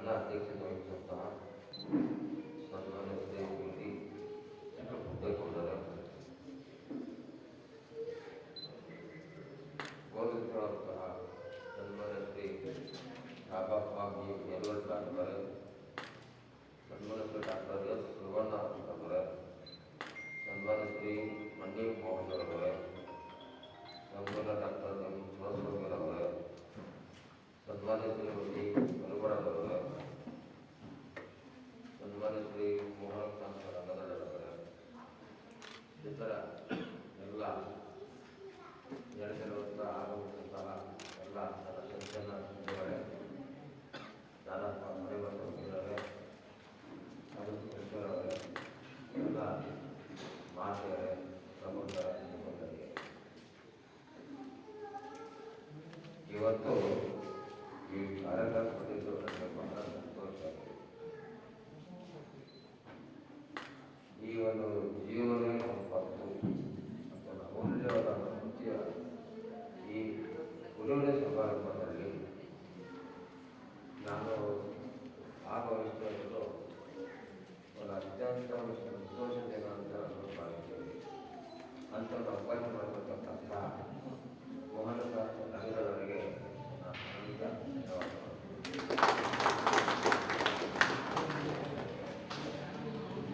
ನನ್ನ ಅಧ್ಯಕ್ಷತೆ ವಹಿಸಿದಂತಹ ಸನ್ಮಾನ್ಯ ಶ್ರೀ ವಿ ಚಿತ್ರಪುಟ್ಟೇಗೌಡರೇ, ಗೌರವಿಸುವಂತಹ ಸನ್ಮಾನ್ಯ ಶ್ರೀ ರಾಬಪ್ಪ ಬಿ ಯಲ್ವರ್ ಅವರೇ, ಸನ್ಮಾನ್ಯ ಶ್ರೀ ಡಾಕ್ಟರ್ ಎಸ್ ಸುವರ್ಣ ಅವರೇ, ಸನ್ಮಾನ್ಯ ಶ್ರೀ ಮನ್ನಿ ಮೋಹನ್ ಅವರೇ, ಸನ್ಮಾನ್ಯ ಡಾಕ್ಟರ್ ಎಂ ಶಿವಸ್ವಾಮಿರವರೇ, ಸನ್ಮಾನ್ಯ ಶ್ರೀಮತಿ ಮರುಗಡರವರೇ, ಸನ್ಮಾನ್ಯ ಶ್ರೀ ಮೋಹನ್ ರಂಗದವರೇ, ಇತರ ಎಲ್ಲ ನಡೆದಿರುವಂಥ ಆಗಮಿಸಿದಂತಹ ಎಲ್ಲ ನನ್ನ ಸಂಚಲನ ಸಿದ್ಧಗಳೇ, ನಾನಪ್ಪ ಮನೆಯವರೇ, ಅನುಸರಿಸರವರೇ, ಎಲ್ಲ ಮಾತೆಯರೇ, ಪ್ರಮುಖರ ಸಿಬ್ಬಂದಿಗೆ ಇವತ್ತು ಈ ಕಾರ್ಯಕ್ರಮ ಪಡೆದು ನನಗೆ ಬಹಳ ಸಂತೋಷ ಆಗಿದೆ. ಈ ಒಂದು ಜೀವನ ಸಂಪತ್ತು ಮತ್ತು ಅಮೂಲ್ಯವಾದ ಮುಖ್ಯ ಈ ಉಡುಗೊರೆ ಸಮಾರಂಭದಲ್ಲಿ ನಾನು ಭಾಗವಹಿಸಿದ್ದು ಒಂದು ಅತ್ಯಂತ ಸಂತೋಷದಿಂದ ಅಂತ ನಾನು ಭಾವಿಸ್ತೇನೆ. ಅಂತ ಅವಕಾಶ ಮಾಡಿಕೊಟ್ಟಂತಹ ಮೋಹನದಾಸ್ ರಂಗದವರಿಗೆ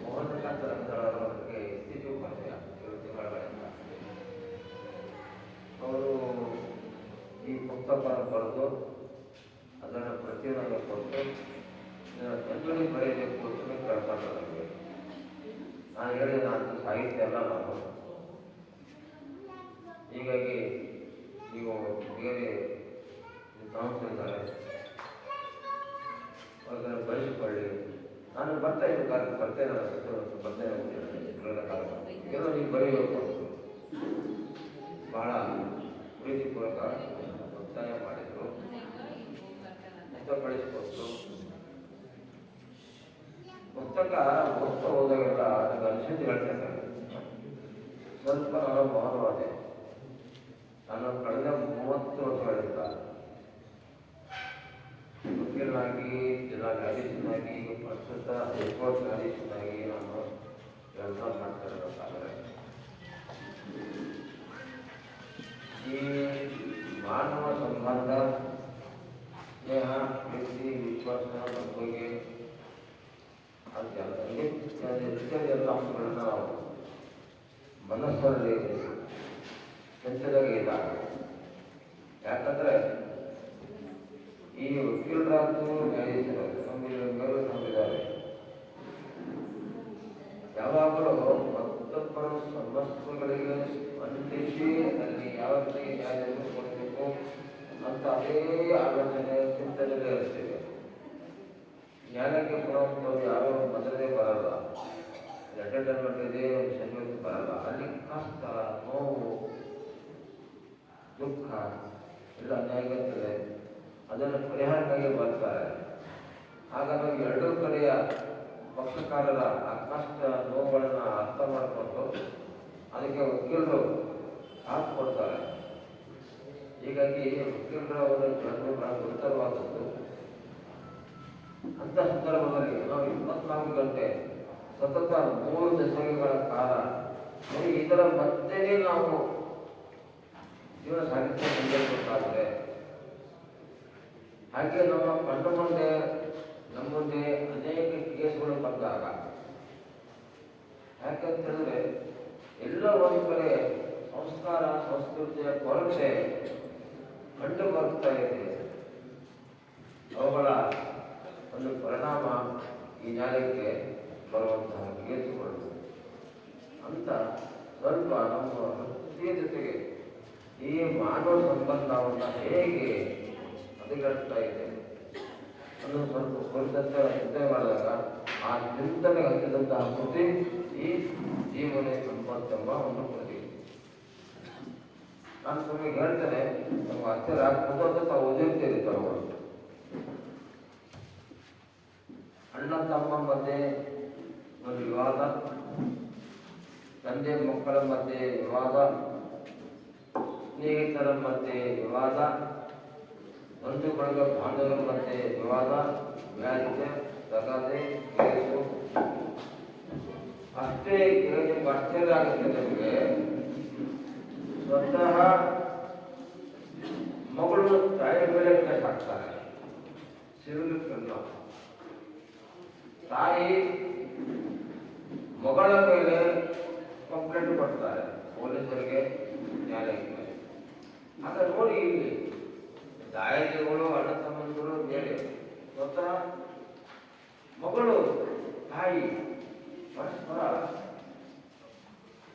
ಮೋಹನದಾಸ್ ರಂಗದವರಿಗೆ ಇತ್ತೀಚೆಗೆ ಪರಿಚಯ 7 ತಿಂಗಳಿಂದ. ಅವರು ಈ ಪುಸ್ತಕ ಬರೆದು ಅದನ್ನು ಪ್ರತಿಯೊಂದು ಕೊಟ್ಟು ಜನಗಳಿಗೆ ಬರೆಯಬೇಕು ಅಂತ ಕೇಳ್ತಾರೆ ನನಗೆ. ನಾನು ಹೇಳಿದೆ, ನಾನು ಸಾಹಿತ್ಯ ಎಲ್ಲ ನಾನು, ಹೀಗಾಗಿ ನೀವು ಬೇರೆ ಕಾಣಿಸ್ತಿದ್ದಾರೆ ಅದನ್ನು ಬಳಸಿಕೊಳ್ಳಿ. ನಾನು ಬರ್ತಾ ಇದ್ದ ಕಾಲಕ್ಕೆ ಬರ್ತೇನೆ, ಬರ್ತೇನೆ ಎಲ್ಲ ನೀವು ಬರೀಬೇಕು ಬಹಳ ಪ್ರೀತಿಪೂರ್ವಕ ಒತ್ತಾಯ ಮಾಡಿದರು. ಕಳಿಸಿಕೊಟ್ಟು ಪುಸ್ತಕ ಓದ್ತಾ ಹೋದಾಗೆಲ್ಲ ನನಗೆ ಅನಿಸಿದ್ದು ಹೇಳ್ತೇನೆ. ಸ್ವಲ್ಪ ನಾನು ಮೌನವಾದೆ. ನಾನು ಕಳೆದ 30 ವರ್ಷಗಳಿಂದ ವಕೀಲನಾಗಿ, ಜಿಲ್ಲಾ ನ್ಯಾಯಾಧೀಶನಾಗಿ, ಪ್ರಸ್ತುತ ಹೈಕೋರ್ಟ್ ನ್ಯಾಯಾಧೀಶನಾಗಿ ನಾನು ಕೆಲಸ ಮಾಡ್ತಾ ಇರಬೇಕಾದ್ರೆ ಈ ಮಾನವ ಸಂಬಂಧ, ಸ್ನೇಹ, ಪ್ರೀತಿ, ವಿಶ್ವಾಸ ಬಗ್ಗೆ ಇತ್ಯಾದಿ ಎಲ್ಲ ಅಂಶಗಳನ್ನ ನಾವು ಮನಸ್ಸಲ್ಲಿ ಚಂಚಲಾಗಿ ಇದ್ದಾಗ, ಯಾಕಂದರೆ ಈ ವಕೀಲರಾದ್ರು ನ್ಯಾಯಾಧೀಶರಾದ್ರು ಮೇಲೂ ನಂಬಿದ್ದಾರೆ. ಯಾವಾಗಲೂ ಮತ್ತೊಬ್ಬರ ಸಮಸ್ಯೆಗಳಿಗೆ ಸ್ಪಂದಿಸಿ ಅಲ್ಲಿ ಯಾವ ರೀತಿ ನ್ಯಾಯವನ್ನು ಕೊಡಬೇಕು ಅಂತ ಅದೇ ಆಲೋಚನೆ ಚಿಂತನೆಯಲ್ಲೇ ಇರ್ತೇವೆ. ನ್ಯಾಯಕ್ಕೆ ಕೊಡುವಂಥವ್ರು ಯಾವ ಮೊದಲೇ ಬರಲ್ಲ, ಎಂಟರ್ಟೈನ್ಮೆಂಟ್ ಇದೆ, ಸಂಗೀತ ಬರಲ್ಲ. ಅಲ್ಲಿ ಕಷ್ಟ, ನೋವು, ದುಃಖ ಎಲ್ಲ ನ್ಯಾಯಕ್ಕೆ ಅದನ್ನು ಪರಿಹಾರಕ್ಕಾಗಿ ಬರ್ತಾರೆ. ಆಗ ನಾವು ಎರಡೂ ಕಡೆಯ ಪಕ್ಷಕಾರರ ಆ ಕಷ್ಟ ನೋವುಗಳನ್ನು ಅರ್ಥ ಮಾಡಿಕೊಂಡು ಅದಕ್ಕೆ ವಕೀಲರು ಸಾಥ್ ಕೊಡ್ತಾರೆ. ಹೀಗಾಗಿ ವಕೀಲರವರ ಜನ್ಮ ಬಹಳ ಗುರುತರವಾದದ್ದು. ಅಂಥ ಸಂದರ್ಭದಲ್ಲಿ ನಾವು 24 ಗಂಟೆ ಸತತ 3 ದಶಕಗಳ ಕಾಲ ಇದರ ಮಧ್ಯೆಯೇ ನಾವು ಜೀವನ ಸಾಗಿಸ್ತಾ ಮುಂದುವರಿಸಬೇಕಾದ್ರೆ, ಹಾಗೆ ನಮ್ಮ ಕಣ್ಣು ಮುಂದೆ ನಮ್ಮ ಮುಂದೆ ಅನೇಕ ಕೇಸುಗಳು ಬಂದಾಗ, ಯಾಕಂತಂದರೆ ಎಲ್ಲ ಒಂದು ಕಡೆ ಸಂಸ್ಕಾರ ಸಂಸ್ಕೃತಿಯ ಕೊರತೆ ಕಂಡು ಬರ್ತಾ ಇದೆ. ಅವುಗಳ ಒಂದು ಪರಿಣಾಮ ಈ ನ್ಯಾಯಕ್ಕೆ ಬರುವಂತಹ ಕೇಸುಗಳು ಅಂತ ಸ್ವಲ್ಪ ನಮ್ಮ ವೃತ್ತಿಯ ಜೊತೆಗೆ ಈ ಮಾನವ ಸಂಬಂಧವನ್ನು ಹೇಗೆ ಹದಗೆಡ್ತಾ ಇದೆ ಅನ್ನೋ ಸ್ವಲ್ಪ ಕುರಿತಂತೆ ಚಿಂತನೆ ಮಾಡಿದಾಗ ಆ ಚಿಂತನೆಗೆ ಹತ್ತಿದಂತಹ ಕೃತಿ ಈ ಜೀವನ ಸಂಪತ್ತು ಎಂಬ ಒಂದು ಕೃತಿ. ನಾನು ನಿಮಗೆ ಹೇಳ್ತೇನೆ, ನಮ್ಗೆ ಆಶ್ಚರ್ಯ ಆಗ್ಬೋದು ಅಂತ ತಾವು ಓದಿರ್ತೀರಿ. ತರುಗಳು ಅಣ್ಣ ತಮ್ಮ ಮಧ್ಯೆ ಒಂದು ವಿವಾದ, ತಂದೆ ಮಕ್ಕಳ ಮಧ್ಯೆ ವಿವಾದ, ಸ್ನೇಹಿತರ ಮಧ್ಯೆ ವಿವಾದ, ಒಂದು ಕಡೆಗೆ ಬಾಂಧವರ ಮಧ್ಯೆ ವಿವಾದ, ವ್ಯಾಜ್ಯ, ತಗಾದೆ, ಕೇಸು. ಅಷ್ಟೇ ನಿಮ್ಗೆ ಆಶ್ಚರ್ಯ ಆಗುತ್ತೆ. ನಿಮಗೆ ಸ್ವತಃ ಮಗಳು ತಾಯಿ ಮೇಲೆ ಕಟ್ ಹಾಕ್ತಾರೆ, ಸಿರುಲಿಕ್ಕಲ್ಲ. ತಾಯಿ ಮಗಳ ಮೇಲೆ ಕಂಪ್ಲೇಂಟ್ ಕೊಡ್ತಾರೆ ಪೊಲೀಸರಿಗೆ, ನ್ಯಾಯಾಲಯಕ್ಕೆ. ಆಗ ನೋಡಿ, ಇಲ್ಲಿ ದಾಯಾದಿಗಳು, ಅಣ್ಣ ತಮ್ಮಂದಿರು ಬೇರೆ, ಸ್ವತಃ ಮಗಳು ತಾಯಿ ಪರಸ್ಪರ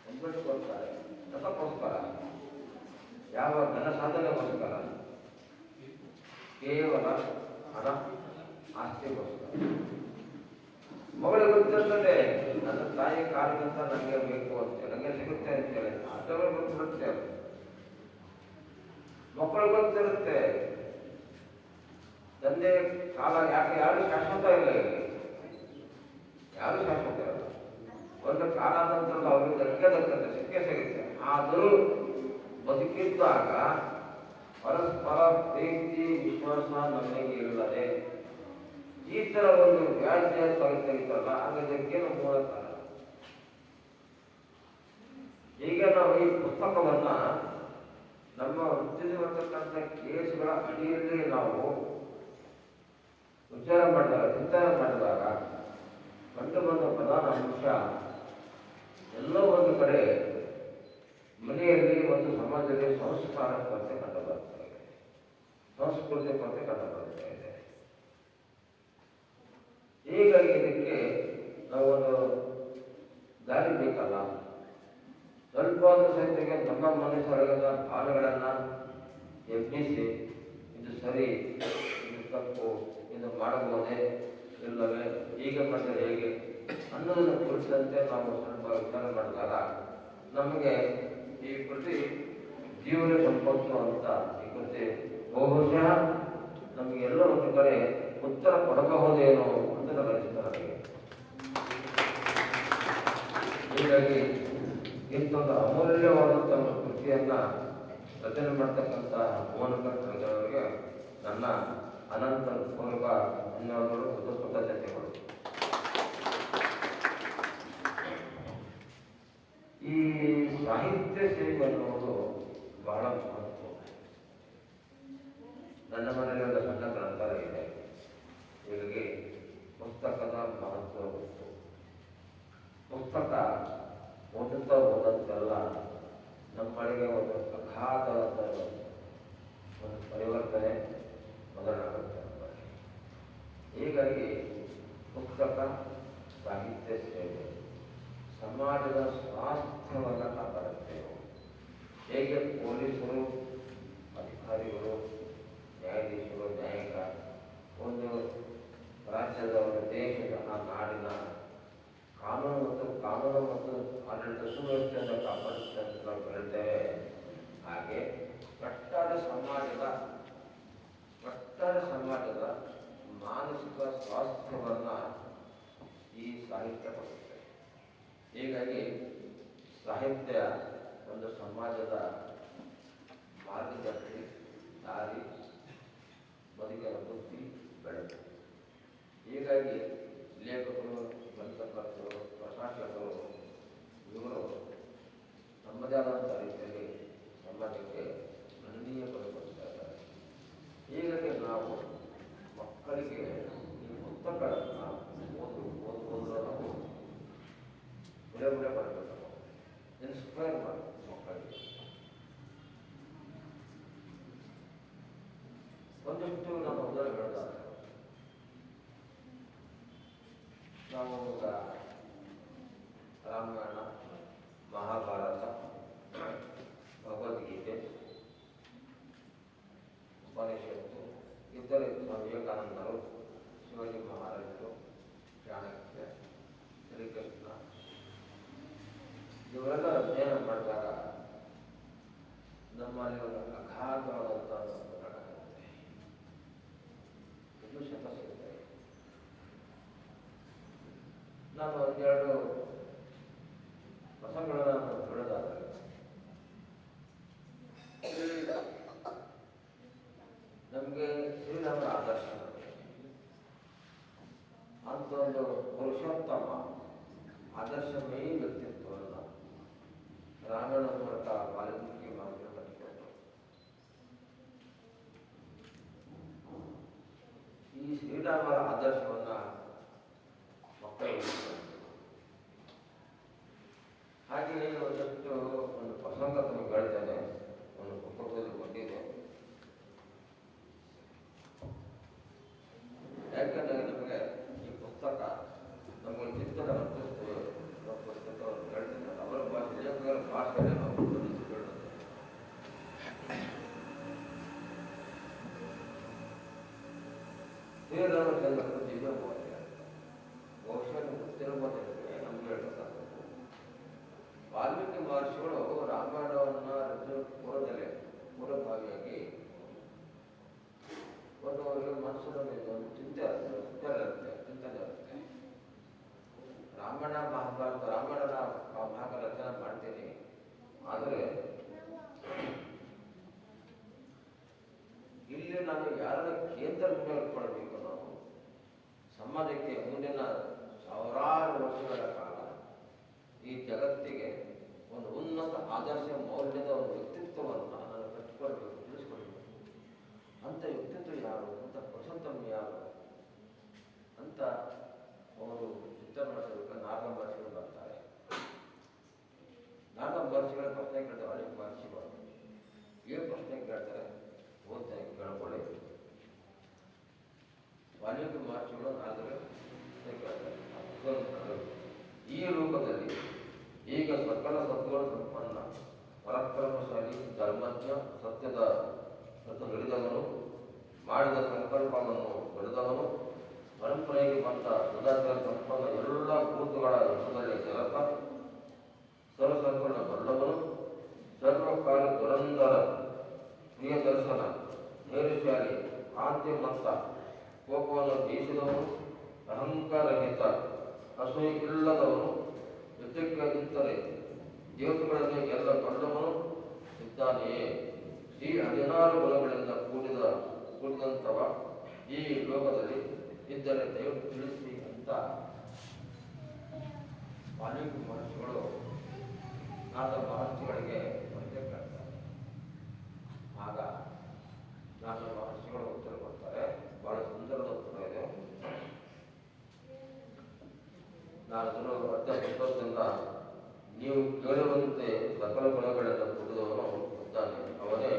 ಕಂಪ್ಲೇಂಟ್ ಕೊಡ್ತಾರೆ. ಅದಕ್ಕೋಸ್ಕರ ಯಾವ ಘನ ಸಾಧನೆಗೋಸ್ಕರ? ಕೇವಲ ಹಣ, ಆಸ್ತಿಗೋಸ್ಕರ. ಮಗಳಿಗೆ ಗೊತ್ತಿರ್ತದೆ, ನನ್ನ ತಾಯಿ ಕಾರಣದಿಂದ ನನಗೆ ಬೇಕು ಅಂತೇಳಿ, ನನಗೆ ಸಿಗುತ್ತೆ ಅಂತೇಳಿ. ಅದರ ಗೊತ್ತಿರುತ್ತೆ. ಮಕ್ಕಳು ಗೊತ್ತಿರುತ್ತೆ, ತಂದೆ ಕಾಲ ಯಾಕೆ ಯಾರು ಶಾಶ್ವತ ಇಲ್ಲ, ಇಲ್ಲಿ ಯಾರು ಶಾಶ್ವತ ಇಲ್ಲ. ಒಂದು ಕಾಲ ನಂತರ ಅವ್ರಿಗೆ ದಕ್ಕದಕ್ಕಂತೆ ಸಿಕ್ಕೇ ಸಿಗುತ್ತೆ. ಆದರೂ ಬದುಕಿದ್ದಾಗ ಪರಸ್ಪರ ಪ್ರೀತಿ, ವಿಶ್ವಾಸ ನಮಗೆ ಇಲ್ಲದೆ ಈ ತರ ಒಂದು ವ್ಯಾಜ್ಯ ತೆಗಿತಲ್ಲ, ಅದಕ್ಕೇನು ಮೂಲ ಕಾರಣ? ಈಗ ನಾವು ಈ ಪುಸ್ತಕವನ್ನ ನಮ್ಮ ವೃತ್ತಿಸಿರ್ತಕ್ಕಂಥ ಕೇಸುಗಳ ಅಡಿಯಲ್ಲಿ ನಾವು ವಿಚಾರ ಮಾಡಿದಾಗ, ಚಿಂತನೆ ಮಾಡಿದಾಗ ಕಂಡು ಬಂದ ಪ್ರಧಾನ ಅಂಶ, ಎಲ್ಲೋ ಒಂದು ಕಡೆ ಮನೆಯಲ್ಲಿ ಒಂದು ಸಮಾಜದಲ್ಲಿ ಸಂಸ್ಕಾರ ಕೊರತೆ ಕಂಡುಬರ್ತಾ ಇದೆ, ಸಂಸ್ಕೃತಿ ಕೊರತೆ ಕಂಡುಬರ್ತಾ ಇದೆ. ಹೀಗಾಗಿ ಇದಕ್ಕೆ ನಾವು ಒಂದು ದಾರಿ ಬೇಕಲ್ಲ. ಸ್ವಲ್ಪ ಸಹಿತಿಗೆ ನಮ್ಮ ಮನುಷ್ಯರಾದ ಭಾವನೆಗಳನ್ನು ಯತ್ನಿಸಿ, ಇದು ಸರಿ, ಇದು ತಪ್ಪು, ಇದು ಮಾಡಬಹುದೇ ಇಲ್ಲವೇ, ಹೀಗೆ ಮಾಡಿದರೆ ಹೇಗೆ ಅನ್ನೋದನ್ನು ಕುರಿತಂತೆ ನಾವು ಸ್ವಲ್ಪ ವಿಚಾರ ಮಾಡಿದಾಗ ನಮಗೆ ಈ ಕೃತಿ ಜೀವನ ಸಂಪತ್ತು ಅಂತ ಈ ಕೃತಿ ಬಹುಶಃ ನಮಗೆಲ್ಲ ಒಂದು ಕಡೆ ಉತ್ತರ ಕೊಡಬಹುದೇನೋ ಅಂತ ನನಗೆ ನನಗೆ. ಹೀಗಾಗಿ ಇಂಥೊಂದು ಅಮೂಲ್ಯವಾದಂಥ ಕೃತಿಯನ್ನ ರಚನೆ ಮಾಡ್ತಕ್ಕಂಥ ಮೋಹನಕರ್ಯವರಿಗೆ ನನ್ನ ಅನಂತ ಪೂರ್ವಕ ಧನ್ಯವಾದಗಳು ಮತ್ತು ಕೃತಜ್ಞತೆಗಳು. ಈ ಸಾಹಿತ್ಯ ಸೇವೆ ಅನ್ನುವುದು ಬಹಳ ಮಹತ್ವ. ನನ್ನ ಮನೆಯಲ್ಲಿ ಒಂದು ಸಣ್ಣ ಗ್ರಂಥಾಲಯ ಇದೆ. ಹೀಗಾಗಿ ಪುಸ್ತಕದ ಮಹತ್ವ ಗೊತ್ತು. ಪುಸ್ತಕ ಓದಂತೆಲ್ಲ ನಮ್ಮೊಳಗೆ ಒಂದು ಅಗಾಧವಾದ ಒಂದು ಪರಿವರ್ತನೆ ಮೊದಲಾಗುತ್ತೆ. ಹೀಗಾಗಿ ಪುಸ್ತಕ, ಸಾಹಿತ್ಯ ಸೇವೆ ಸಮಾಜದ ಸ್ವಾಸ್ಥ್ಯವನ್ನು ಕಾಪಾಡುತ್ತೆ. ಹೇಗೆ ಪೊಲೀಸರು, ಅಧಿಕಾರಿಗಳು, ನ್ಯಾಯಾಧೀಶರು, ನ್ಯಾಯಿಕ ಒಂದು ರಾಜ್ಯದ, ಒಂದು ದೇಶದ, ಆ ನಾಡಿನ ಕಾನೂನು ಮತ್ತು ಆಡಳಿತ ಸುವ್ಯವಸ್ಥೆಯನ್ನು ಕಾಪಾಡುತ್ತೆ ಅಂತ ನಾವು ಹೇಳ್ತೇವೆ. ಹಾಗೆ ಕಟ್ಟಡ ಸಮಾಜದ ಮಾನಸಿಕ ಸ್ವಾಸ್ಥ್ಯವನ್ನು ಈ ಸಾಹಿತ್ಯ ಕೊಡುತ್ತೆ. ಹೀಗಾಗಿ ಸಾಹಿತ್ಯ ಒಂದು ಸಮಾಜದ ಮಾರ್ಗದರ್ಶಿ, ದಾರಿ, ಬದುಕಿನ ಬುದ್ಧಿ ಬೆಳೆದು. ಹೀಗಾಗಿ ಲೇಖಕರು, ಗ್ರಂಥಕರ್ತರು, ಪ್ರಶಾಸಕರು ಇವರು ನಮ್ಮದೇ ಆದಂಥ ರೀತಿಯಲ್ಲಿ ಸಮಾಜಕ್ಕೆ ಗಣನೀಯ ಕೊಡುತ್ತಾ ಇದ್ದಾರೆ. ಹೀಗಾಗಿ ನಾವು ಮಕ್ಕಳಿಗೆ ಈ ಪುಸ್ತಕಗಳನ್ನು ಓದೋದು ನಾವು ಬಿಡುಗಡೆ ಮಾಡಬೇಕು, ಇನ್ಸ್ಪೈರ್ ಮಾಡಬೇಕು ಮಕ್ಕಳಿಗೆ. ಒಂದಷ್ಟು ನಮ್ಮ ಉದಾಹರಣೆ ಹೇಳಿದಾಗ ನಾವು ರಾಮಾಯಣ, ಮಹಾಭಾರತ, ಭಗವದ್ಗೀತೆ, ಉಪನಿಷತ್ತು, ಇತರೆ ವಿವೇಕಾನಂದರು, ಶಿವಾಜಿ ಮಹಾರಾಜರು, ಚಾಣಕ್ಯ, ಶ್ರೀಕೃಷ್ಣ ಇವರೆಲ್ಲ ಅಧ್ಯಯನ ಮಾಡಿದಾಗ ನಮ್ಮಲ್ಲಿ ಒಂದು ಅಗಾಧವಾದಂಥ ಪ್ರಕಟಣೆ ಇದು ಶತಸಿದ್ಧ. ನಾನು ಒಂದೆರಡು ಪ್ರಸಂಗಗಳನ್ನು ಹೇಳೋದಾದರೆ, ನಮಗೆ ಅಂತ ಒಂದು ಪುರುಷೋತ್ತಮ ಆದರ್ಶಮಯ ವ್ಯಕ್ತಿತ್ವವನ್ನು ರಾಮಾಯಣ ಮೂಲಕ ವಾಲ್ಮೀಕಿ ಮಹರ್ಷಿಗಳು ಕಟ್ಟಿಕೊಟ್ಟರು. ಈ ಶ್ರೀರಾಮರ ಆದರ್ಶವನ್ನು ಮಕ್ಕಳು ಹಾಗೆಯೇ ಒಂದಷ್ಟು ಒಂದು ಪ್ರಸಂಗ ತಮಗೆ ಹೇಳ್ತೇನೆ. ಒಂದು ಪುಸ್ತಕದಲ್ಲಿ ಬಂದಿದೆ. ಯಾಕಂದರೆ ನಮಗೆ ಈ ಪುಸ್ತಕ ನಮಗೆ ಚಿಂತನೆ ವರ್ತಿಸ್ತೇವೆ ಪುಸ್ತಕವನ್ನು ಹೇಳ್ತೇನೆ. ಅವರ ಭಾಷೆ ಲೇಖಕರ ಭಾಷೆಯಲ್ಲಿ ನಾವು ಹೇಳುತ್ತೇವೆ. ಶ್ರೀರಾಮಚಂದ್ರನ ದಿವ್ಯಬೋಧನೆ ಬಹುಶಃ ಗೊತ್ತಿರಬಹುದೇ ನಮ್ಗೆ ಹೇಳ್ತಾರೆ. ವಾಲ್ಮೀಕಿ ಮಹರ್ಷಿಗಳು ರಾಮಾಯಣವನ್ನು ರಚನೆ ಪೂರ್ವಭಾವಿಯಾಗಿ ಒಂದು ಅವರಿಗೆ ಮನಸ್ಸಿನಲ್ಲಿ ಒಂದು ಚಿಂತನೆ ಇರುತ್ತೆ. ರಾಮಾಯಣ ಭಾಗ ರಚನೆ ಮಾಡ್ತೀನಿ, ಆದರೆ ಇಲ್ಲಿ ನಾನು ಯಾರ ಕೇಂದ್ರ ಇಟ್ಕೊಳ್ಬೇಕು. ನಾವು ಸಮಾಜಕ್ಕೆ ಮುಂದಿನ ಸಾವಿರಾರು ವರ್ಷಗಳ ಕಾಲ ಈ ಜಗತ್ತಿಗೆ ಒಂದು ಉನ್ನತ ಆದರ್ಶ ಮೌಲ್ಯದ ಒಂದು ವ್ಯಕ್ತಿತ್ವವನ್ನು ನಾನು ಕಟ್ಟಿಕೊಳ್ಬೇಕು, ತಿಳಿಸ್ಕೊಳ್ಬೇಕು. ಅಂಥ ವ್ಯಕ್ತಿತ್ವ ಯಾರು, ಅಂಥ ಪುರುಷೋತ್ತಮ ಯಾರು ಅಂತ ಅವರು ಚಿಂತನೆ ಮಾಡಿಸಬೇಕು. ನಾಗ ಮಹರ್ಷಿಗಳು ಬರ್ತಾರೆ. ನಾಗ ಮಹರ್ಷಿಗಳ ಪ್ರಶ್ನೆ ಕೇಳ್ತಾರೆ. ವಾಲ್ಮೀಕಿ ಮಹರ್ಷಿಗಳು ಏನು ಪ್ರಶ್ನೆ ಕೇಳ್ತಾರೆ ಓದ್ತಾ ಕೇಳ್ಕೊಳ್ಳಿ. ವಾಲ್ಮೀಕಿ ಮಹರ್ಷಿಗಳು ನಾಲ್ಕು ಕೇಳ್ತಾರೆ. ಈ ರೂಪದಲ್ಲಿ ಈಗ ಸಕಲ ಸತ್ವಗಳ ಸಂಪನ್ನ ಪರಾಕ್ರಮಶಾಲಿ ಧರ್ಮಜ್ಞ ಸತ್ಯದ ಹಿಡಿದವನು ಮಾಡಿದ ಸಂಕಲ್ಪವನ್ನು ಬೆಳೆದವನು ಪರಂಪರೆಗೆ ಬಂದ ಸದಾಚಾರ ಸಂಪನ್ನ ಎಲ್ಲ ಭೂತಗಳ ಯಶದಲ್ಲಿ ಕೆಲಸ ಸರ್ವಸಂಪನ್ನ ಬಲ್ಲವನು ಸರ್ವಕಾಲ ದುರಂದರ ಪ್ರಿಯ ದರ್ಶನ ಧೈರ್ಯಶಾಲಿ ಕಾಂತಿಮಂತ ಕೋಪವನ್ನು ಜಯಿಸಿದವನು ಅಹಂಕಾರಹಿತ ಅಸೂಯೆ ಇಲ್ಲದವನು ವ್ಯಕ್ತಿತ್ವದಿಂದಲೇ ದೇವತೆಗಳನ್ನು ಎಲ್ಲ ದೊಡ್ಡವನು ಇದ್ದಾನೆಯೇ. ಈ 16 ಗುಣಗಳಿಂದ ಕೂಡಿದಂಥವ ಈ ಲೋಕದಲ್ಲಿ ಇದ್ದರೆ ದಯವಿಟ್ಟು ತಿಳಿಸಿ ಅಂತ ವಾಲ್ಮೀಕಿ ಮಹರ್ಷಿಗಳು ನಾದ ಮಹರ್ಷಿಗಳಿಗೆ ಪ್ರಶ್ನೆ ಕೇಳ್ತಾರೆ. ಆಗ ನಾದ ಮಹರ್ಷಿಗಳು ಉತ್ತರ ಕೊಡ್ತಾರೆ. ಬಹಳ ಸುಂದರದ ಉತ್ತರ ಇದೆ. ನಾನು ಪುಸ್ತಕದಿಂದ ನೀವು ಕೇಳುವಂತೆ ಸಕಲ ಗುಣಗಳಿಂದ ಕೂಡಿದವನು ಇದ್ದಾನೆ. ಅವನೇ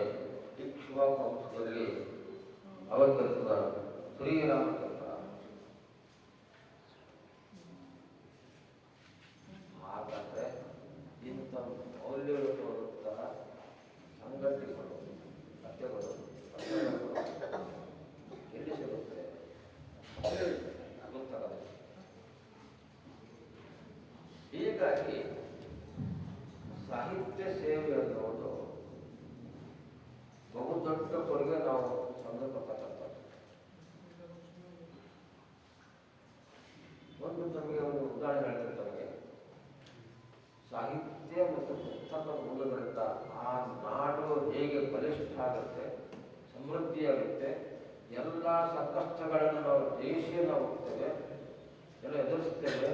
ಇಕ್ಷ್ವಾಕು ವಂಶದಲ್ಲಿ ಅವತರಿಸಿದ ಶ್ರೀರಾಮಚಂದ್ರ. ಹಾಗಾದ್ರೆ ಇಂಥ ಮೌಲ್ಯಯುತವಾದಂತಹ ಸಂಗತಿಗಳು ಕಥೆಗಳು ಎಲ್ಲಿ ಸಿಗುತ್ತೆ ಪುಸ್ತಕದಲ್ಲಿ. ಹೀಗಾಗಿ ಸಾಹಿತ್ಯ ಸೇವೆ ಅನ್ನೋದು ಬಹುದೊಡ್ಡ ಕೊಡುಗೆ ನಾವು ಸಂದರ್ಭತಕ್ಕಂಥದ್ದು. ಒಂದು ನಮಗೆ ಒಂದು ಉದಾಹರಣೆ ಹೇಳ್ತಾರೆ. ನಮಗೆ ಸಾಹಿತ್ಯ ಮತ್ತು ಪುಸ್ತಕ ಮೂಲಗಳಿಂದ ಆ ನಾಡು ಹೇಗೆ ಬಲಿಷ್ಠ ಆಗುತ್ತೆ, ಸಮೃದ್ಧಿಯಾಗುತ್ತೆ, ಎಲ್ಲ ಸಂಕಷ್ಟಗಳನ್ನು ನಾವು ಜಯಿಸಿ ನಾವು ಹೋಗ್ತೇವೆ, ಎಲ್ಲ ಎದುರಿಸ್ತೇವೆ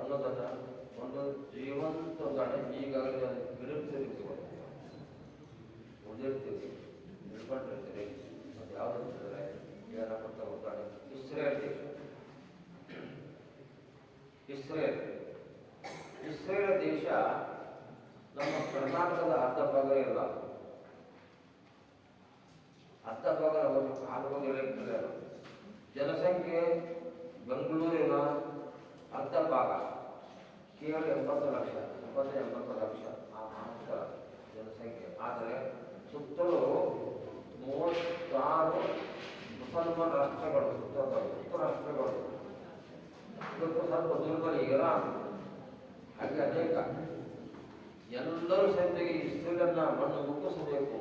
ಅನ್ನೋದನ್ನ ಒಂದು ಜೀವಂತ ಉದಾಹರಣೆ ಈಗಾಗಲೇ ಬಿಡುತ್ತೀವಿ, ಓದಿರ್ತೀವಿ, ತಿಳ್ಕೊಂಡಿರ್ತೀವಿ. ಅದು ಯಾವುದು ಅಂತಂದರೆ ಏನಕ್ಕಂತ ಉದಾಹರಣೆ ಇಸ್ರೇಲ್ ದೇಶ. ಇಸ್ರೇಲ್ ದೇಶ ನಮ್ಮ ಕರ್ನಾಟಕದ ಅರ್ಧ ಭಾಗ ಇಲ್ಲ, ಅರ್ಧ ಭಾಗ ಒಂದು ಆಗುವುದಿಲ್ಲ. ಜನಸಂಖ್ಯೆ ಬೆಂಗಳೂರಿನ ಅರ್ಧ ಭಾಗ, ಕೇವಲ 80 ಲಕ್ಷ, 80 ಲಕ್ಷ ಮಾತ್ರ ಜನಸಂಖ್ಯೆ. ಆದರೆ ಸುತ್ತಲೂ 36 ಮುಸಲ್ಮಾನ ರಾಷ್ಟ್ರಗಳು, ಸುತ್ತ ರಾಷ್ಟ್ರಗಳು. ಇವತ್ತು ಸ್ವಲ್ಪ ದುರ್ಬಲ ಇರಾನ್, ಹಾಗೆ ಅನೇಕ. ಎಲ್ಲರೂ ಸೇರಿಗೆ ಇಸ್ರೇಲನ್ನ ಮಣ್ಣು ಮುಟ್ಟಿಸಬೇಕು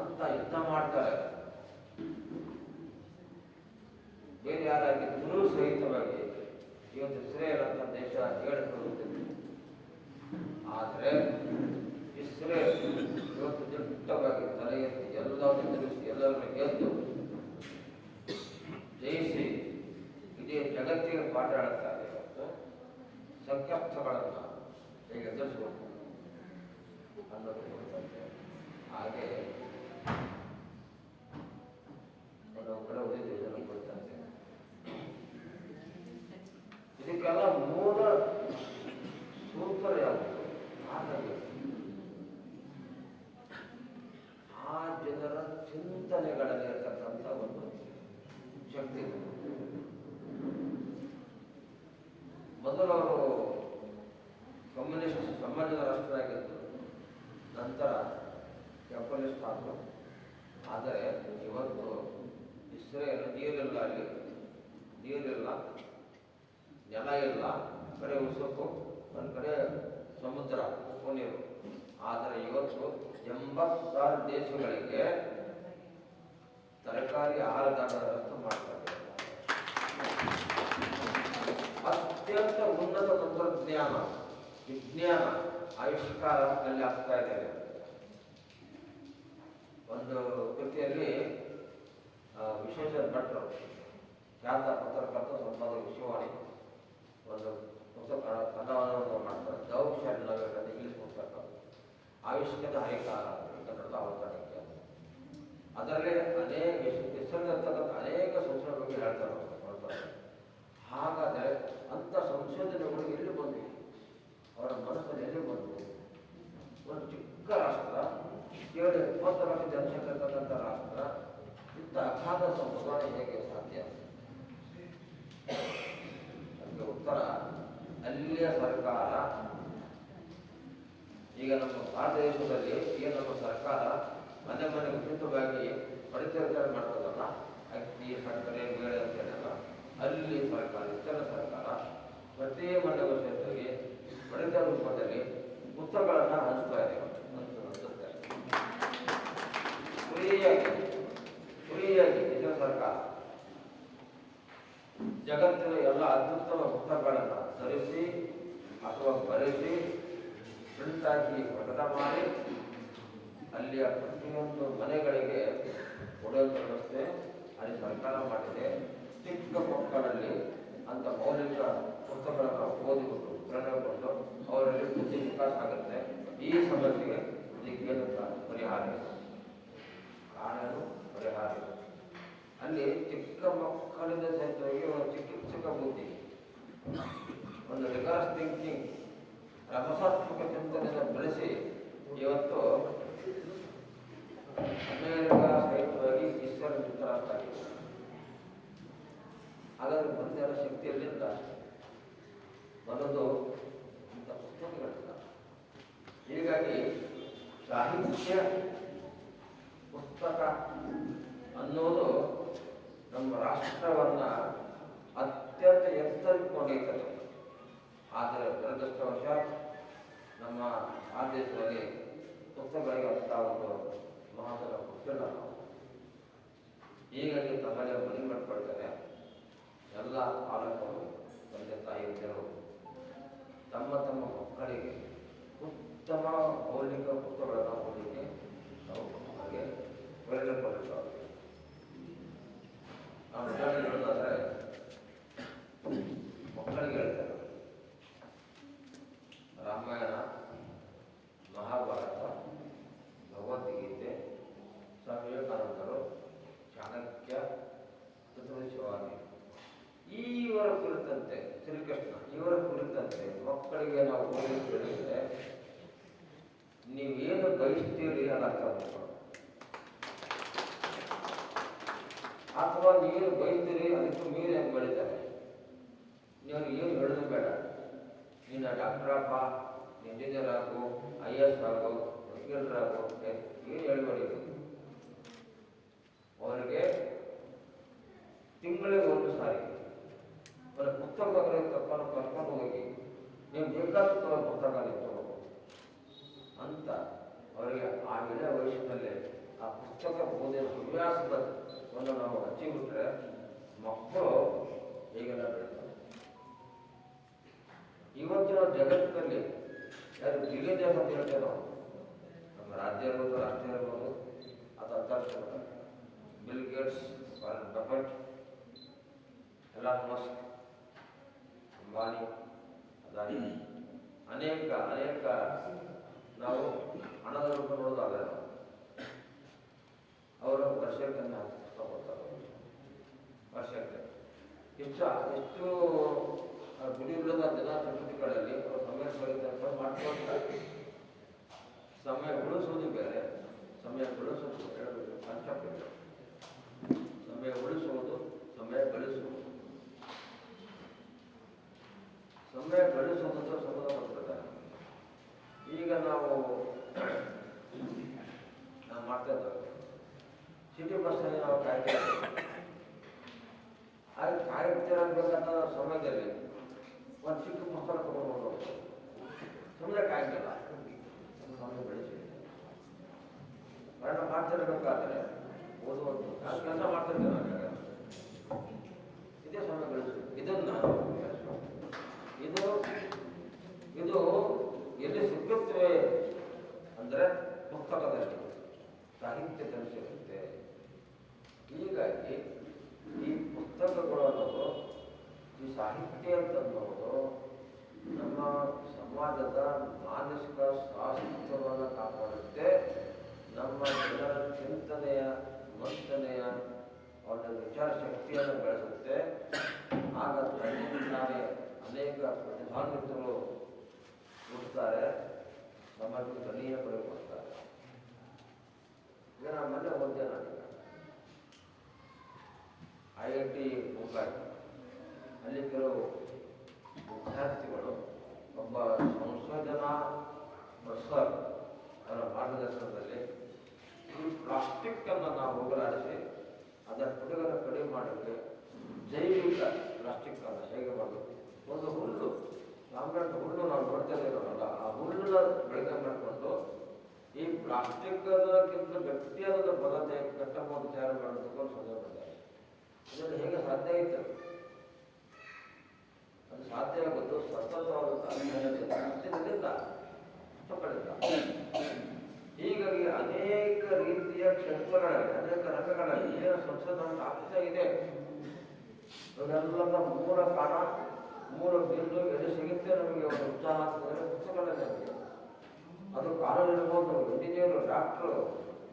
ಅಂತ ಯುದ್ಧ ಮಾಡ್ತಾರೆ. ಬೇರೆ ಯಾರಾಗಿದ್ದರೂ ಸಹಿತವಾಗಿ ಇವತ್ತು ಇಸ್ರೇಲ್ ಅಂತ ದೇಶ ಹೇಳಿಕೊಳ್ಳುತ್ತಿದೆ. ಆದರೆ ಇಸ್ರೇಲ್ ಇವತ್ತು ದಿಟ್ಟವಾಗಿ ತಲೆ ಎತ್ತಿ ಎಲ್ಲವನ್ನು ತಿಳಿಸಿ ಎಲ್ಲರನ್ನು ಗೆದ್ದು ಮಾತಾಡುತ್ತಾರೆ ಇವತ್ತು ಸಂಕಷ್ಟಗಳನ್ನು ಹೇಗೆ ಎದುರಿಸಬೇಕು ಅನ್ನೋದು ಗೊತ್ತಂತೆ. ಹಾಗೆ ಒಂದು ಕಡೆ ಓದಿದ್ದು ಇದನ್ನು ಗೊತ್ತಂತೆ. ಇದಕ್ಕೆಲ್ಲ ಮೂಲ ಸೂತ್ರ ಯಾವುದು? ಹಾಗಾಗಿ ಆ ಜನರ ಚಿಂತನೆಗಳಲ್ಲಿ ಇರತಕ್ಕಂಥ ಒಂದು ಶಕ್ತಿ. ಮೊದಲು ಅವರು ಕಮ್ಯುನಿಸ್ಟ್ ಸಮಾಜದ ರಾಷ್ಟ್ರರಾಗಿದ್ದರು, ನಂತರ ಕ್ಯಾಪಿಟಲಿಸ್ಟ್ ಆದರು. ಆದರೆ ಇವತ್ತು ಇಸ್ರೇಲ್ ನೀರಿಲ್ಲ, ಅಲ್ಲಿ ನೀರಿಲ್ಲ, ನೆಲ ಇಲ್ಲ, ಕಡೆ ಉಸುಕು, ಒಂದು ಕಡೆ ಸಮುದ್ರ ಉಪ್ಪು ನೀರು. ಆದರೆ ಇವತ್ತು 86 ದೇಶಗಳಿಗೆ ತರಕಾರಿ ಆಹಾರಧಾನ್ಯಗಳನ್ನು ಮಾಡ್ತಾರೆ. ಅತ್ಯಂತ ಉನ್ನತ ತಂತ್ರಜ್ಞಾನ, ವಿಜ್ಞಾನ, ಆವಿಷ್ಕಾರ ಅಲ್ಲಿ ಆಗ್ತಾ ಇದ್ದಾರೆ. ಒಂದು ಕೃತಿಯಲ್ಲಿ ವಿಶೇಷ ಭಟ್ರು, ಖ್ಯಾತ ಪತ್ರಕರ್ತ, ಸಂಪಾದಕ ವಿಶ್ವವಾಣಿ ಒಂದು ಪುಸ್ತಕ ಕನ್ನಡವನ್ನು ಮಾಡ್ತಾರೆ. ದೌಶಾಲಿ ನಗರ ಇಂಗ್ಲಿಷ್ ಪುಸ್ತಕ, ಆವಿಷ್ಕೃತ ಹರಿಕಾರ ಕನ್ನಡದ ಅವತರಣಿಕೆ. ಅದರಲ್ಲಿ ಅನೇಕ ಹೆಸರಿರ್ತಕ್ಕಂಥ ಅನೇಕ ಸಂಶೋಧನೆ ಬಗ್ಗೆ ಹೇಳ್ತಾರೆ. ಹಾಗಾದರೆ ಅಂಥ ಸಂಶೋಧನೆಗಳು ಎಲ್ಲಿ ಬಂದವು? ಅವರ ಮನಸ್ಸಲ್ಲಿ ಎಲ್ಲಿ ಬಂದವು? ಒಂದು ಚಿಕ್ಕ ರಾಷ್ಟ್ರ, 70 ಲಕ್ಷ ಜನಸಂಖ್ಯೆ ಇರ್ತಕ್ಕಂಥ ರಾಷ್ಟ್ರ, ಇಂಥ ಅಗಾಧ ಸಂಶೋಧನೆ ಹೇಗೆ ಸಾಧ್ಯ? ಅದಕ್ಕೆ ಉತ್ತರ ಅಲ್ಲಿಯ ಸರ್ಕಾರ. ಈಗ ನಮ್ಮ ಭಾರತ ದೇಶದಲ್ಲಿ ಏನು ನಮ್ಮ ಸರ್ಕಾರ ಮನೆ ಮನೆಗೆ ಉಚಿತವಾಗಿ ಪಡಿತರ ಮಾಡ್ತದಲ್ಲ, ಅಕ್ಕಿ, ಸಕ್ಕರೆ, ಬೇಳೆ ಅಂತೇಳಲ್ಲ, ಅಲ್ಲಿ ಸರ್ಕಾರ, ಇತರ ಸರ್ಕಾರ ಪ್ರತಿ ಮನೆಗೂ ಸೇರಿಸಿ ಪಡಿತರ ರೂಪದಲ್ಲಿ ಪುಸ್ತಕಗಳನ್ನು ಹಂಚ್ತಾ ಇದೆ. ಫ್ರೀಯಾಗಿ ಇತರ ಸರ್ಕಾರ ಜಗತ್ತಿನ ಎಲ್ಲ ಅತ್ಯುತ್ತಮ ಪುಸ್ತಕಗಳನ್ನು ತರಿಸಿ ಅಥವಾ ಬರೆಸಿ ಪ್ರಿಂಟ್ ಆಗಿ ಪ್ರಕಟ ಮಾಡಿ ಅಲ್ಲಿಯ ಪ್ರತಿಯೊಂದು ಮನೆಗಳಿಗೆ ಕೊಡುವಂಥ ವ್ಯವಸ್ಥೆ ಅಲ್ಲಿ ಸರ್ಕಾರ ಮಾಡಿದೆ. ಚಿಕ್ಕ ಮಕ್ಕಳಲ್ಲಿ ಅಂತ ಮೌಲಿಕ ಪುಸ್ತಕಗಳನ್ನು ಓದಿಬಿಟ್ಟು ಪ್ರೇರಣೆಗೊಂಡು ಅವರಲ್ಲಿ ಬುದ್ಧಿ ವಿಕಾಸ ಆಗುತ್ತೆ. ಈ ಸಮಸ್ಯೆಗೆ ಇದಕ್ಕೇನು ಪರಿಹಾರ? ಕಾನೂನು ಪರಿಹಾರ. ಅಲ್ಲಿ ಚಿಕ್ಕ ಮಕ್ಕಳಿಂದ ಸಹಿತವಾಗಿ ಒಂದು ಚಿಕ್ಕ ಬುದ್ಧಿ, ಒಂದು ರಿಗರಸ್ ಥಿಂಕಿಂಗ್, ರಭಸಾತ್ಮಕ ಚಿಂತನೆಯನ್ನು ಬೆಳೆಸಿ ಇವತ್ತು ಅಮೇರಿಕಾ ಸಹಿತವಾಗಿ ಇಸ್ರೇಲ್ ಮಿತ್ರರಾಷ್ಟ್ರ ಆಗಿದೆ. ಹಾಗಾದ್ರೆ ಬಂದಿರೋ ಶಕ್ತಿಯಲ್ಲಿಂದ ಬರೋದು ಇಂಥ ಪುಸ್ತಕಗಳಿಂದ. ಹೀಗಾಗಿ ಸಾಹಿತ್ಯ ಪುಸ್ತಕ ಅನ್ನೋದು ನಮ್ಮ ರಾಷ್ಟ್ರವನ್ನು ಅತ್ಯಂತ ಎತ್ತರಕ್ಕೆ ಕೊಂಡೊಯ್ತದೆ. ಆದರೆ ದುರದೃಷ್ಟವಶ ನಮ್ಮ ಆ ದೇಶದಲ್ಲಿ ಪುಸ್ತಕಗಳಿಗೆ ಅಂತ ಒಂದು ಮಹತ್ವ ಕೊಟ್ಟಿಲ್ಲ ನಾವು. ಹೀಗಾಗಿ ತಮ್ಮಲ್ಲಿ ಮನೆ ಮಾಡಿಕೊಳ್ತಾರೆ ಎಲ್ಲ ಪಾಲಕರು, ತಂದೆ ತಾಯಿಯರು ತಮ್ಮ ತಮ್ಮ ಮಕ್ಕಳಿಗೆ ಉತ್ತಮ ಮೌಲಿಕ ಪುಸ್ತಕಗಳನ್ನು ಓದಲಿಕ್ಕೆ ನಾವು ಹಾಗೆ ಪ್ರೇರಣೆಗೊಳ್ಳುತ್ತಾರೆ. ನಾವು ಉದಾಹರಣೆ ಹೇಳೋದಾದರೆ ಮಕ್ಕಳಿಗೆ ಹೇಳ್ತಾರೆ ರಾಮಾಯಣ, ಮಹಾಭಾರತ, ಭಗವದ್ಗೀತೆ, ಸ್ವಾಮಿ ವಿವೇಕಾನಂದರು, ಚಾಣಕ್ಯ, ಛತ್ರಪತಿ ಶಿವಾಜಿ, ಇವರ ಕುರಿತಂತೆ ಶ್ರೀಕೃಷ್ಣ, ಇವರ ಕುರಿತಂತೆ ಮಕ್ಕಳಿಗೆ ನಾವು ಹೇಳಿದರೆ ನೀವೇನು ಬಯಸ್ತೀರಿ ಅದು ಅರ್ಥ ಮಾಡ್ಕೊಳ್ಳಿ. ಅಥವಾ ನೀವೇನು ಬಯಸ್ತೀರಿ ಅದಕ್ಕೆ ಮೀರಿ ಹೆಂಗೆ ಬೆಳೀತಾರೆ. ನೀವು ಏನು ಹೇಳೋದು ಬೇಡ, ನೀನು ಡಾಕ್ಟರ್ ಅಪ್ಪ, ಇಂಜಿನಿಯರ್ ಆಗು, IAS ಆಗು, ವಕೀಲರ್ ಆಗು, ಏನು ಹೇಳ್ಬೇಡಿ. ಅವರಿಗೆ ತಿಂಗಳಿಗೆ ಒಂದು ಸಾರಿ ಅವರ ಪುಸ್ತಕಗಳಿಗೆ ಕರ್ಕೊಂಡು ಹೋಗಿ ನೀವು ಬೇಕಾದ ಪುಸ್ತಕ ತಗೋಬೇಕು ಅಂತ ಅವರಿಗೆ ಆ ಎಳೆ ವಯಸ್ಸಿನಲ್ಲೇ ಆ ಪುಸ್ತಕ ಓದಿದ ಹವ್ಯಾಸದ ಒಂದು ನಾವು ಹಚ್ಚಿಬಿಟ್ರೆ ಮಕ್ಕಳು ಹೇಗೆಲ್ಲ ಬೆಳ್ತಾರೆ. ಇವತ್ತಿನ ಜಗತ್ತಿನಲ್ಲಿ ಯಾರು ಬಿಲಿಯನೇರ್ ಅಂತ ಹೇಳ್ತೇವೆ ನಾವು, ನಮ್ಮ ರಾಜ್ಯ ಇರ್ಬೋದು, ರಾಷ್ಟ್ರ ಇರ್ಬೋದು, ಅದು ಅಂತಾರಾಷ್ಟ್ರೀಯ. Bill Gates, Warren Buffett, Elon Musk, Ambani, Adani ಅನೇಕ ಅನೇಕ ನಾವು ಹಣದ ರೂಪ ನೋಡೋದಾದ್ರೆ ಅವರು ವರ್ಷಕ್ಕೆ ತಗೊಳ್ತಾರೆ. ವರ್ಷಕ್ಕೆ ಎಷ್ಟು ಗುಡಿಯುಳ್ಳದ ಜನ ಚಟುವಟಿಕೆಗಳಲ್ಲಿ ಅವರು ಸಮಯ ಮಾಡ್ಕೊಳ್ತಾರೆ. ಸಮಯ ಉಳಿಸೋದು ಬೇರೆ, ಸಮಯ ಬೆಳೆಸೋದು ಹೇಳಬೇಕು ಕಾನ್ಸೆಪ್ಟ್ ಇದೆ. ಸಮಯ ಉಳಿಸುವುದು, ಸಮಯ ಬೆಳೆಸುವುದು. ಸಮಯ ಬೆಳೆಸುವುದು ಸಂಬಂಧಪಟ್ಟಿದ್ದಾರೆ. ಈಗ ನಾವು ಮಾಡ್ತಾ ಇದ್ದೇವೆ ಸಿಟಿ ಬಸ್ಸಲ್ಲಿ ನಾವು ಕಾಯ್ತಾ ಇದ್ದೇವೆ. ಹಾಗೆ ಕಾಯ್ತಿರಬೇಕಂತ ಸಮಯದಲ್ಲಿ ಒಂದು ಚಿಕ್ಕ ಪುಸ್ತಕ ತಗೊಂಡು ಸುಮ್ಮನೆ ಕಾಯ್ತಿಲ್ಲ, ಸಮಯ ಬೆಳೆಸಿದೆ. ಕಾರಣ ಮಾಡ್ತಿರಬೇಕಾದ್ರೆ ಓದುವಂತ ನಾನು ಕೆಲಸ ಮಾಡ್ತಿರ್ತೇನೆ. ಇದೇ ಸಮಯ ಬೆಳೆಸಿ ಇದನ್ನು ಇದು ಇದು ಎಲ್ಲಿ ಸಿಕ್ಕುತ್ತವೆ ಅಂದರೆ ಪುಸ್ತಕದಲ್ಲಿ, ಸಾಹಿತ್ಯದಲ್ಲಿ ಸಿಗುತ್ತೆ. ಹೀಗಾಗಿ ಈ ಪುಸ್ತಕಗಳು ಅನ್ನೋದು, ಈ ಸಾಹಿತ್ಯ ಅಂತನ್ನೋದು ನಮ್ಮ ಸಮಾಜದ ಮಾನಸಿಕ ಸ್ವಾಸ್ಥ್ಯವನ್ನು ಕಾಪಾಡುತ್ತೆ. ನಮ್ಮ ಜನರ ಚಿಂತನೆಯ ಮಂಥನೆಯ ಅವರ ವಿಚಾರ ಶಕ್ತಿಯನ್ನು ಬೆಳೆಸುತ್ತೆ. ಆಗ ತನ್ನಿಂದಾನೇ ಅನೇಕ ಪ್ರತಿಭಾನ್ವಿತರು ಹುಟ್ಟುತ್ತಾರೆ, ಸಮಾಜಕ್ಕೆ ಗಣನೀಯ ಕೊಡುಗೆ ಕೊಡ್ತಾರೆ. ಈಗ ನಾನು ಮೊನ್ನೆ ಓದಿದೆ, ನಾನೀಗ IIT ಮುಂಬೈ ಅಲ್ಲಿ ಕೆಲವು ವಿದ್ಯಾರ್ಥಿಗಳು ಒಬ್ಬ ಸಂಶೋಧನಾ ಪ್ರೊಫೆಸರ್ ಅವರ ಮಾರ್ಗದರ್ಶನದಲ್ಲಿ ಈ ಪ್ಲಾಸ್ಟಿಕ್ ಅನ್ನು ನಾವು ಹೋಗಲಾಡಿಸಿ ಅದರ ಪುಡಿಗಳನ್ನು ಕಡಿಮೆ ಮಾಡಲಿಕ್ಕೆ ಜೈವಿಕ ಪ್ಲಾಸ್ಟಿಕ್ ಅನ್ನು ಹೇಗೆ ಮಾಡಬೇಕು. ಒಂದು ಹುಲ್ಲು, ಸಾಮ್ರಾಟ್ ಹುಲ್ಲು ನಾವು ನೋಡ್ತೇವೆ ಇರೋಲ್ಲ, ಆ ಹುಲ್ಲನ್ನ ಬೆಳಗ್ಗೆ ಮಾಡಿಕೊಂಡು ಈ ಪ್ಲಾಸ್ಟಿಕ್ ಅದಕ್ಕಿಂತ ಗಟ್ಟಿಯಾದ ಬಲತೆ ಕಟ್ಟಬಹುದು ತಯಾರು ಮಾಡಬೇಕು ಸಂದೇಹ ಮಾಡಿದ್ದಾರೆ. ಇದನ್ನು ಹೇಗೆ ಸಾಧ್ಯ ಆಯಿತು? ಅದು ಸಾಧ್ಯ ಆಗೋದು ಸತತವಾದ ಅಧ್ಯಯನದಿಂದ, ಕಷ್ಟಪಡಿಲ್ಲ. ಹೀಗಾಗಿ ಅನೇಕ ರೀತಿಯ ಕ್ಷೇತ್ರಗಳಲ್ಲಿ, ಅನೇಕ ರಂಗಗಳಲ್ಲಿ ಏನು ಸಂಶೋಧನೆ ಆಗ್ತಾ ಇದೆ, ಇವೆಲ್ಲದ ಮೂಲ ಕಾರಣ, ಮೂಲ ಬಿಂದು ಎಲ್ಲಿ ಸಿಗುತ್ತೆ ನಮಗೆ ಒಂದು ಉತ್ಸಾಹ ಆಗ್ತದೆ ಪುಸ್ತಕಗಳಲ್ಲಿ. ಅದು ಕಾನೂನು ಇರ್ಬೋದು, ಇಂಜಿನಿಯರು, ಡಾಕ್ಟ್ರು,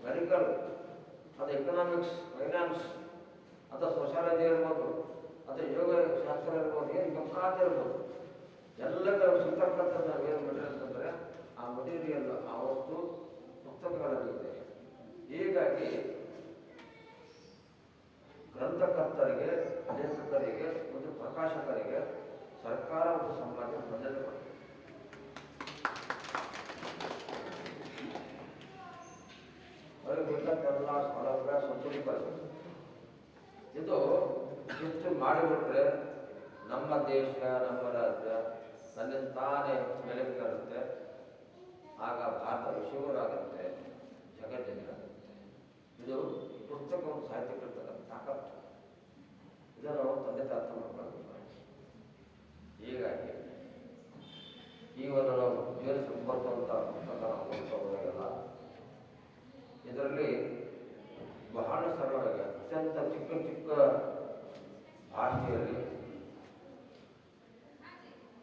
ಮೆಡಿಕಲ್, ಅದು ಎಕನಾಮಿಕ್ಸ್, ಫೈನಾನ್ಸ್, ಅಥವಾ ಸೋಷಾಲಜಿ ಇರ್ಬೋದು, ಅಥವಾ ಯೋಗ ಶಾಸ್ತ್ರ ಇರ್ಬೋದು, ಏನು ಬೇಕಾದ ಇರ್ಬೋದು, ಎಲ್ಲದರ ಸಿಗ್ತಕ್ಕಂಥದ್ದು ನಾವೇನು ಮೆಟೀರಿಯಲ್ಸ್ ಅಂದರೆ ಆ ಮೆಟೀರಿಯಲ್, ಆ ವಸ್ತು ಪುಸ್ತಕಗಳಲ್ಲಿದೆ. ಹೀಗಾಗಿ ಗ್ರಂಥಕರ್ತರಿಗೆ, ಲೇಖಕರಿಗೆ ಮತ್ತು ಪ್ರಕಾಶಕರಿಗೆ ಸರ್ಕಾರ ಮತ್ತು ಸಮಾಜ ಮನ್ನಣೆ ಮಾಡಿದೆ. ಅವರಿಗೆ ಬೇಕಾದ್ದೆಲ್ಲ ಸೌಲಭ್ಯ ಸೌಕರ್ಯಗಳು ಇದು ಇಷ್ಟು ಮಾಡಿಬಿಟ್ರೆ ನಮ್ಮ ದೇಶ, ನಮ್ಮ ರಾಜ್ಯ ತನ್ನಿಂದ ತಾನೇ ಬೆಳಗ್ಗೆ ಬರುತ್ತೆ. ಆಗ ಭಾರತ ವಿಶ್ವರಾಗುತ್ತೆ, ಜಗತ್ತಿನಾಗುತ್ತೆ. ಇದು ಪುಸ್ತಕವನ್ನು ಸಾಹಿತ್ಯಕ್ಕಿರ್ತಕ್ಕಂಥ ತಾಕತ್ತು. ಇದನ್ನು ನಾವು ತಂದೆ ಅರ್ಥ ಮಾಡ್ಕೊಳ್ಬೇಕು. ಹೀಗಾಗಿ ಈ ಒಂದು ನಾವು ಜೀವನ ಸಂಪರ್ಕವಂಥ ಪುಸ್ತಕ ನಾವು ಓದ್ಕೋಬೋದಾಗಲ್ಲ. ಇದರಲ್ಲಿ ಬಹಳ ಸರಳವಾಗಿ ಅತ್ಯಂತ ಚಿಕ್ಕ ಚಿಕ್ಕ ಭಾಷೆಯಲ್ಲಿ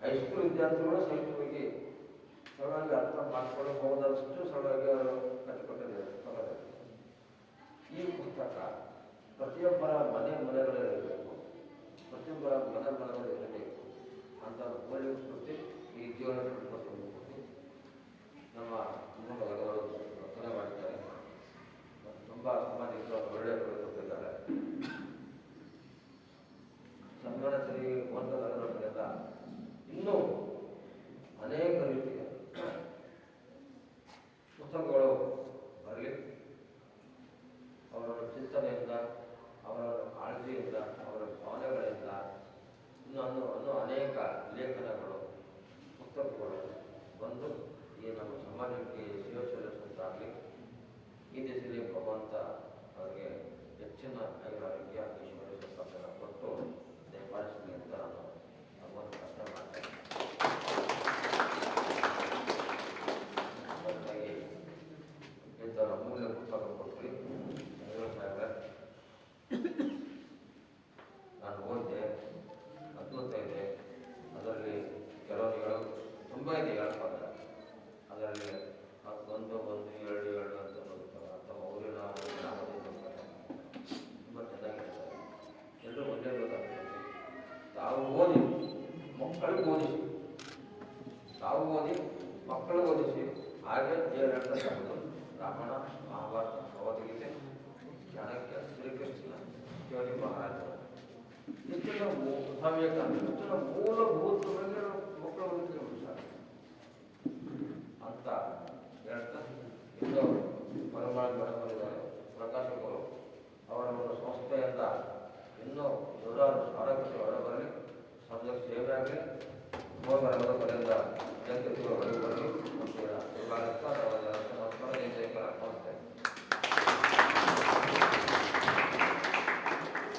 ಹೈಸ್ಕೂಲ್ ವಿದ್ಯಾರ್ಥಿಗಳು ಸಹಿತವಾಗಿ ಸರಳವಾಗಿ ಅರ್ಥ ಮಾಡಿಕೊಳ್ಳಬಹುದಷ್ಟು ಸರಳವಾಗಿ ಅವರು ಕಟ್ಟಿಕೊಟ್ಟಿದ್ದಾರೆ. ಈ ಪುಸ್ತಕ ಪ್ರತಿಯೊಬ್ಬರ ಮನೆಗಳಿರಬೇಕು, ಪ್ರತಿಯೊಬ್ಬರ ಮನೆಗಳು ಇರಬೇಕು ಅಂತ ಮೌಲ್ಯ ಸ್ಫೂರ್ತಿ ಈ ಜೀವನ ಸ್ಫೂರ್ತಿ ನಮ್ಮ ಮೂಲಗಳು ರಚನೆ ಮಾಡಿದ್ದಾರೆ. ತುಂಬ ಸಮಾಜಕ್ಕೆ ಒಳ್ಳೆಯ ಕೊಡುಗೆ ಕೊಟ್ಟಿದ್ದಾರೆ. ಸನ್ಮಾನ ಸರಿ ಒಂದರಿಂದ ಇನ್ನೂ ಅನೇಕ ರೀತಿಯ ಪುಸ್ತಕಗಳು ಬರಲಿ. ಅವರ ಚಿಂತನೆಯಿಂದ, ಅವರ ಕಾಳಜಿಯಿಂದ, ಅವರ ಭಾವನೆಗಳಿಂದ ಇನ್ನೂ ಅನೇಕ ಲೇಖನಗಳು, ಪುಸ್ತಕಗಳು ಬಂದು ಈ ನಮ್ಮ ಸಮಾಜಕ್ಕೆ ಸೇವೆ ಸಲ್ಲಿಸುವಂತಾಗಲಿ. ಈ ದಿಸೆಯಲ್ಲಿ ಭಗವಂತ ಅವರಿಗೆ ಹೆಚ್ಚಿನ ಆರೋಗ್ಯ ಐಶ್ವರ್ಯ ಸಂಪತ್ತನ್ನು ಕೊಟ್ಟು ದಯಪಾಲಿಸಲಿ ಅಂತ ನಾನು ಭಗವಂತ ಪ್ರಾರ್ಥನೆ ಮಾಡ್ತೇನೆ. ಹಾಗಾಗಿ ಇಂಥವ್ರ ಅಮೂಲ್ಯ ಪುಸ್ತಕ ಕೊಟ್ರಿ ಸಾಹೇಬ್ರೆ, ನಾನು ಓದಿದೆ, ಅದ್ಭುತ ಇದೆ. ಅದರ ಓದಿಸಿ, ತಾವು ಓದಿ ಮಕ್ಕಳು ಓದಿಸಿ, ಹಾಗೆ ಹೇಳ್ತಕ್ಕಂಥದ್ದು ರಾಮಾಯಣ, ಮಹಾಭಾರತ, ಭಗವದ್ಗೀತೆ, ಚಾಣಕ್ಯ, ಶ್ರೀಕೃಷ್ಣ, ಶಿವಾಜಿ ಮಹಾರಾಜ, ಹೆಚ್ಚಿನ ವಿವೇಕಾನಂದ, ಹೆಚ್ಚಿನ ಮೂಲಭೂತವಾಗಿ ಮಕ್ಕಳು ಓದಿಸಿ ಸರ್ ಅಂತ ಹೇಳ್ತಾ ಇನ್ನು ಪರಮಾಣ ಬಂದಿದ್ದಾರೆ ಪ್ರಕಾಶಕರು. ಅವರ ಒಂದು ಸಂಸ್ಥೆಯಿಂದ ಇನ್ನೂ ನೂರಾರು ಆರೋಗ್ಯ ಹೊರಬರಲಿ, ಸಮಾಜಕ್ಕೆ ಸೇವೆ ಆಗಲಿ, ಮೋಹನ ಕಡೆಯಿಂದ ಜನತೆ ಹೊರಗೆ ಬರಲಿ.